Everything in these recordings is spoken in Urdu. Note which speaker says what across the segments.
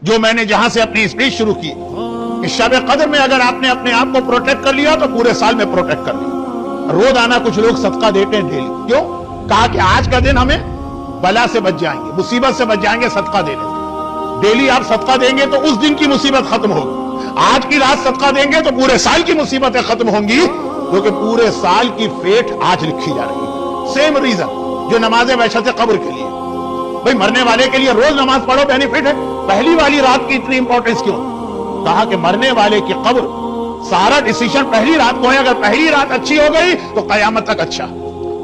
Speaker 1: جو میں نے جہاں سے اپنی اسپیچ شروع کی، اس شب قدر میں اگر آپ نے اپنے آپ کو پروٹیکٹ کر لیا تو پورے سال میں پروٹیکٹ کر لیا۔ روزانہ کچھ لوگ صدقہ دیتے ہیں ڈیلی، کیوں؟ کہا کہ آج کا دن ہمیں بلا سے بچ جائیں گے، مصیبت سے بچ جائیں گے صدقہ دینے سے۔ ڈیلی آپ صدقہ دیں گے تو اس دن کی مصیبت ختم ہوگی، آج کی رات صدقہ دیں گے تو پورے سال کی مصیبتیں ختم ہوں گی، کیونکہ پورے سال کی فیٹ آج لکھی جا رہی ہے۔ سیم ریزن جو نماز وحشت قبر کے لیے، بھئی مرنے والے کے لیے روز نماز پڑھو بینیفٹ ہے، پہلی والی رات کی اتنی امپورٹنس کیوں؟ کہا کہ مرنے والے کی قبر سارا ڈیسیشن پہلی رات کو ہے، اگر پہلی رات اچھی ہو گئی تو قیامت تک اچھا،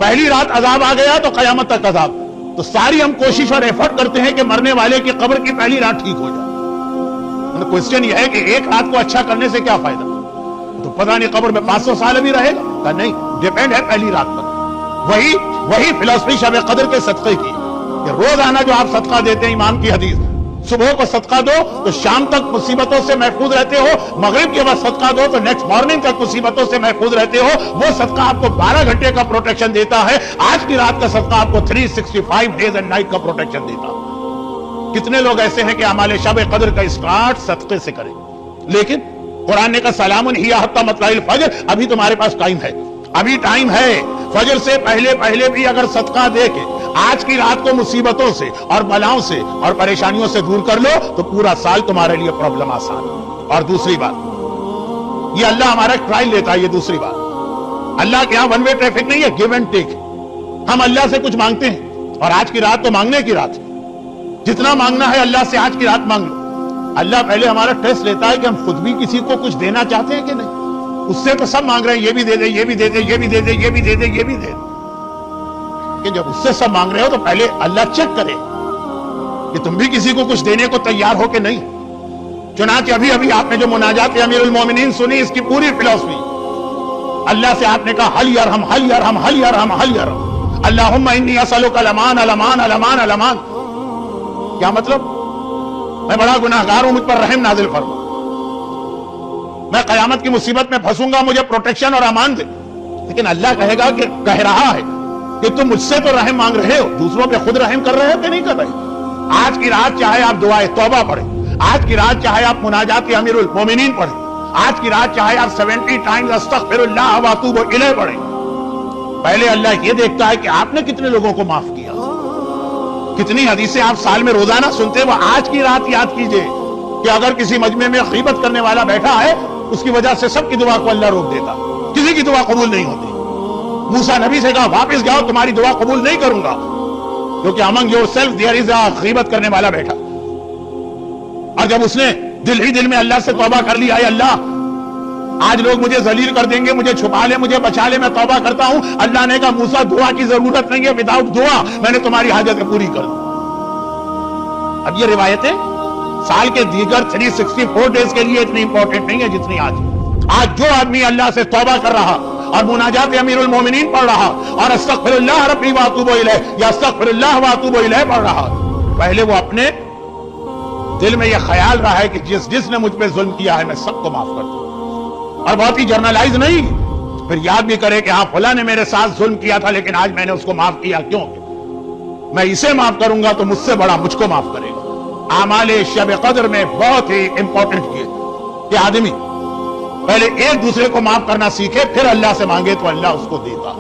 Speaker 1: پہلی رات عذاب آ گیا تو قیامت تک عذاب۔ تو ساری ہم کوشش اور ایفرٹ کرتے ہیں کہ مرنے والے کی قبر کی پہلی رات ٹھیک ہو جائے۔ کوسچن یہ ہے کہ ایک رات کو اچھا کرنے سے کیا فائدہ؟ تو پتہ نہیں قبر میں 500 سال ابھی رہے گا؟ کہا نہیں، ڈیپینڈ ہے پہلی رات پر۔ وہی فلسفی شب قدر کے صدقے کی کہ روزانہ جو آپ صدقہ دیتے ہیں، امام کی حدیث، صبح کو صدقہ دو تو شام تک مصیبتوں سے محفوظ رہتے ہو، مغرب کے بعد صدقہ دو تو نیکسٹ مارننگ تک مصیبتوں سے محفوظ رہتے ہو۔ وہ صدقہ آپ کو 12 گھنٹے کا پروٹیکشن دیتا ہے، آج کی رات کا صدقہ آپ کو 365 ڈیز اینڈ نائٹ کا پروٹیکشن دیتا ہے۔ کتنے لوگ ایسے ہیں کہ اعمال شب قدر کا اسٹارٹ صدقے سے کریں، لیکن قرآن نے کہا سلام ہی حتی مطلع الفجر، ابھی تمہارے پاس ٹائم ہے، ابھی ٹائم ہے۔ فجر سے پہلے بھی اگر صدقہ دے کے آج کی رات کو مصیبتوں سے اور بلاؤں سے اور پریشانیوں سے دور کر لو تو پورا سال تمہارے لیے پرابلم آسان ہے۔ اور دوسری بات، یہ اللہ ہمارا ٹرائل لیتا ہے، یہ دوسری بات، اللہ کے یہاں ون وے ٹریفک نہیں ہے، گیو اینڈ ٹیک۔ ہم اللہ سے کچھ مانگتے ہیں اور آج کی رات تو مانگنے کی رات ہے، جتنا مانگنا ہے اللہ سے آج کی رات مانگ لو۔ اللہ پہلے ہمارا ٹیسٹ لیتا ہے کہ ہم خود بھی کسی کو کچھ دینا چاہتے ہیں کہ نہیں۔ اس سے تو سب مانگ رہے ہیں، یہ بھی دے دے، یہ بھی دے دے، یہ بھی دے دے، یہ بھی دے دے، یہ بھی دے دے، کہ جب اس سے سب مانگ رہے ہو تو پہلے اللہ چیک کرے کہ تم بھی کسی کو کچھ دینے کو تیار ہو کہ نہیں۔ چنانچہ ابھی آپ نے جو مناجات امیر المومنین سنی، اس کی پوری فلسفی اللہ سے آپ نے کہا حل یرحم حل یرحم حل یرحم حل یرحم، اللہم انی اسألک الامان الامان الامان الامان۔ کیا مطلب؟ میں بڑا گناہگار ہوں، مجھ پر رحم نازل فرما، میں قیامت کی مصیبت میں پھنسوں گا، مجھے پروٹیکشن اور امان دے۔ لیکن اللہ کہے گا کہ کہہ رہا ہے کہ تم مجھ سے تو رحم مانگ رہے ہو، دوسروں پہ خود رحم کر رہے ہو کہ نہیں کر رہے؟ آج کی رات چاہے آپ دعائے توبہ پڑھیں، آج کی رات چاہے آپ مناجات امیر المومنین پڑھیں، آج کی رات چاہے آپ 70 ٹائمز استغفر اللہ واتوب الیہ پڑھیں، پہلے اللہ یہ دیکھتا ہے کہ آپ نے کتنے لوگوں کو معاف کیا۔ کتنی حدیثیں آپ سال میں روزانہ سنتے، وہ آج کی رات یاد کیجئے کہ اگر کسی مجمع میں غیبت کرنے والا بیٹھا ہے، اس کی وجہ سے سب کی دعا کو اللہ روک دیتا، کسی کی دعا قبول نہیں ہوتی۔ موسیٰ نبی سے کہا واپس جاؤ، تمہاری دعا قبول نہیں کروں گا، کیونکہ among yourself there is a غیبت کرنے والا بیٹھا۔ اور جب اس نے دل ہی دل میں اللہ سے توبہ کر لی، اے اللہ آج لوگ مجھے ذلیل کر دیں گے، مجھے چھپا لے، مجھے بچا لے، میں توبہ کرتا ہوں۔ اللہ نے کہا موسیٰ دعا کی ضرورت نہیں ہے، وداؤٹ دعا میں نے تمہاری حاجتیں پوری کر دی۔ اب یہ روایتیں سال کے دیگر 364 ڈیز کے لیے اتنی امپورٹنٹ نہیں ہے جتنی آج جو آدمی اللہ سے توبہ کر رہا اور مناجات امیر المومنین پڑھ رہا اور استغفر اللہ ربی واتوب الیہ یا استغفر اللہ واتوب الیہ پڑھ رہا، پہلے وہ اپنے دل میں یہ خیال رہا ہے کہ جس نے مجھ پہ ظلم کیا ہے میں سب کو معاف کر دوں، اور بہت ہی جرنلائز نہیں، پھر یاد بھی کرے کہ ہاں فلاں نے میرے ساتھ ظلم کیا تھا لیکن آج میں نے اس کو معاف کیا، کیوں؟ میں اسے معاف کروں گا تو مجھ سے بڑا مجھ کو معاف کرے گا۔ اعمال شب قدر میں بہت ہی امپورٹنٹ یہ کہ آدمی پہلے ایک دوسرے کو معاف کرنا سیکھے، پھر اللہ سے مانگے تو اللہ اس کو دیتا۔